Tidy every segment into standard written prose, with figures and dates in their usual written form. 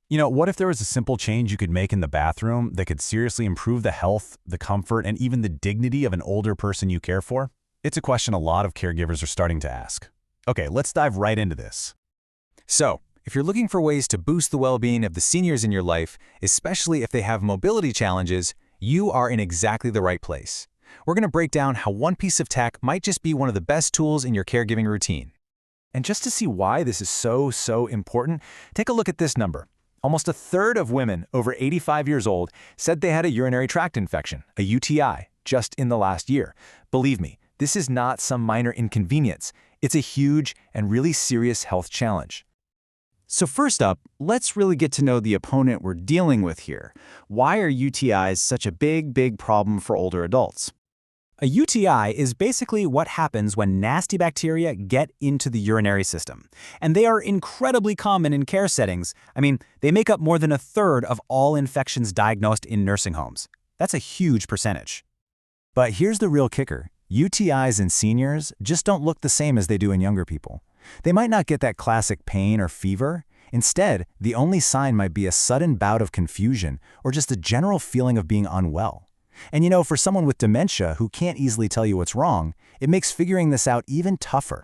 What if there was a simple change you could make in the bathroom that could seriously improve the health, the comfort, and even the dignity of an older person you care for? It's a question a lot of caregivers are starting to ask. Okay, let's dive right into this. So, if you're looking for ways to boost the well-being of the seniors in your life, especially if they have mobility challenges, you are in exactly the right place. We're going to break down how one piece of tech might just be one of the best tools in your caregiving routine. And just to see why this is so important, take a look at this number. Almost a third of women over 85 years old said they had a urinary tract infection, a UTI, just in the last year. Believe me, this is not some minor inconvenience. It's a huge and really serious health challenge. So first up, let's really get to know the opponent we're dealing with here. Why are UTIs such a big problem for older adults? A UTI is basically what happens when nasty bacteria get into the urinary system. And they are incredibly common in care settings. I mean, they make up more than a third of all infections diagnosed in nursing homes. That's a huge percentage. But here's the real kicker. UTIs in seniors just don't look the same as they do in younger people. They might not get that classic pain or fever. Instead, the only sign might be a sudden bout of confusion or just a general feeling of being unwell. And for someone with dementia who can't easily tell you what's wrong, it makes figuring this out even tougher.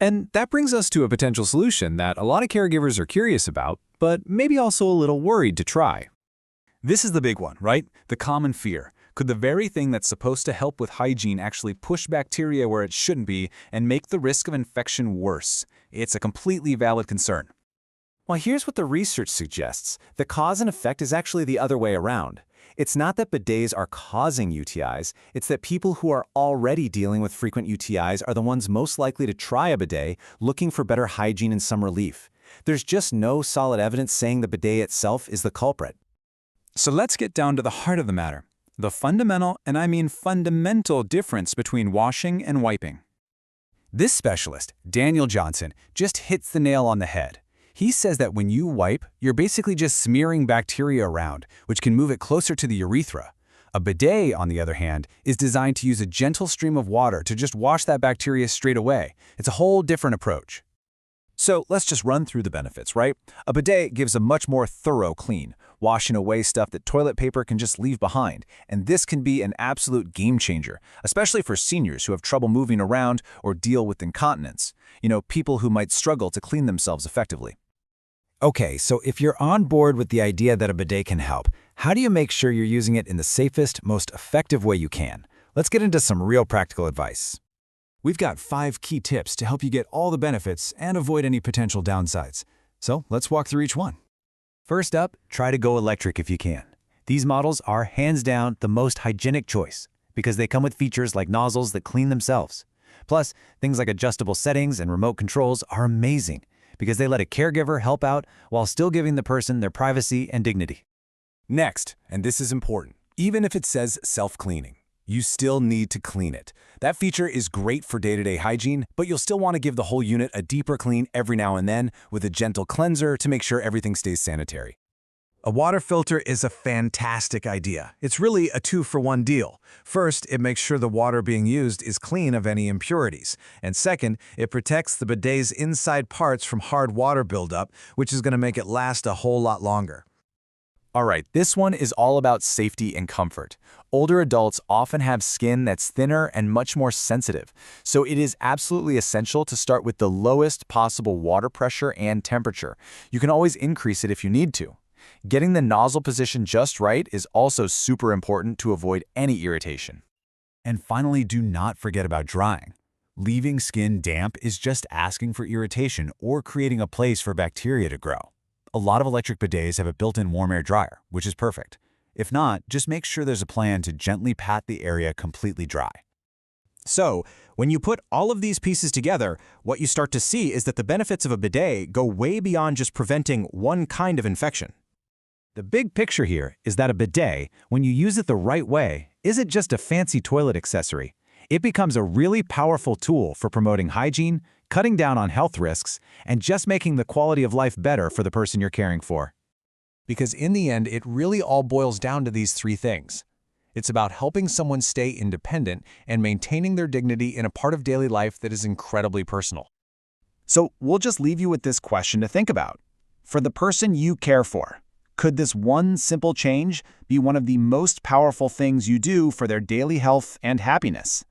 And that brings us to a potential solution that a lot of caregivers are curious about, but maybe also a little worried to try. This is the big one, right? The common fear. Could the very thing that's supposed to help with hygiene actually push bacteria where it shouldn't be and make the risk of infection worse? It's a completely valid concern. Well, here's what the research suggests. The cause and effect is actually the other way around. It's not that bidets are causing UTIs, it's that people who are already dealing with frequent UTIs are the ones most likely to try a bidet, looking for better hygiene and some relief. There's just no solid evidence saying the bidet itself is the culprit. So let's get down to the heart of the matter. The fundamental, and I mean fundamental, difference between washing and wiping. This specialist, Daniel Johnson, just hits the nail on the head. He says that when you wipe, you're basically just smearing bacteria around, which can move it closer to the urethra. A bidet, on the other hand, is designed to use a gentle stream of water to just wash that bacteria straight away. It's a whole different approach. So let's just run through the benefits, right? A bidet gives a much more thorough clean, washing away stuff that toilet paper can just leave behind. And this can be an absolute game changer, especially for seniors who have trouble moving around or deal with incontinence. People who might struggle to clean themselves effectively. Okay, so if you're on board with the idea that a bidet can help, how do you make sure you're using it in the safest, most effective way you can? Let's get into some real practical advice. We've got 5 key tips to help you get all the benefits and avoid any potential downsides. So let's walk through each one. First up, try to go electric if you can. These models are hands down the most hygienic choice because they come with features like nozzles that clean themselves. Plus, things like adjustable settings and remote controls are amazing because they let a caregiver help out while still giving the person their privacy and dignity. Next, and this is important, even if it says self-cleaning, you still need to clean it. That feature is great for day-to-day hygiene, but you'll still want to give the whole unit a deeper clean every now and then with a gentle cleanser to make sure everything stays sanitary. A water filter is a fantastic idea. It's really a 2-for-1 deal. First, it makes sure the water being used is clean of any impurities. And second, it protects the bidet's inside parts from hard water buildup, which is going to make it last a whole lot longer. All right, this one is all about safety and comfort. Older adults often have skin that's thinner and much more sensitive, so it is absolutely essential to start with the lowest possible water pressure and temperature. You can always increase it if you need to. Getting the nozzle position just right is also super important to avoid any irritation. And finally, do not forget about drying. Leaving skin damp is just asking for irritation or creating a place for bacteria to grow. A lot of electric bidets have a built-in warm air dryer, which is perfect. If not, just make sure there's a plan to gently pat the area completely dry. So, when you put all of these pieces together, what you start to see is that the benefits of a bidet go way beyond just preventing one kind of infection. The big picture here is that a bidet, when you use it the right way, isn't just a fancy toilet accessory. It becomes a really powerful tool for promoting hygiene, cutting down on health risks, and just making the quality of life better for the person you're caring for. Because in the end, it really all boils down to these 3 things. It's about helping someone stay independent and maintaining their dignity in a part of daily life that is incredibly personal. So we'll just leave you with this question to think about. For the person you care for, could this one simple change be one of the most powerful things you do for their daily health and happiness?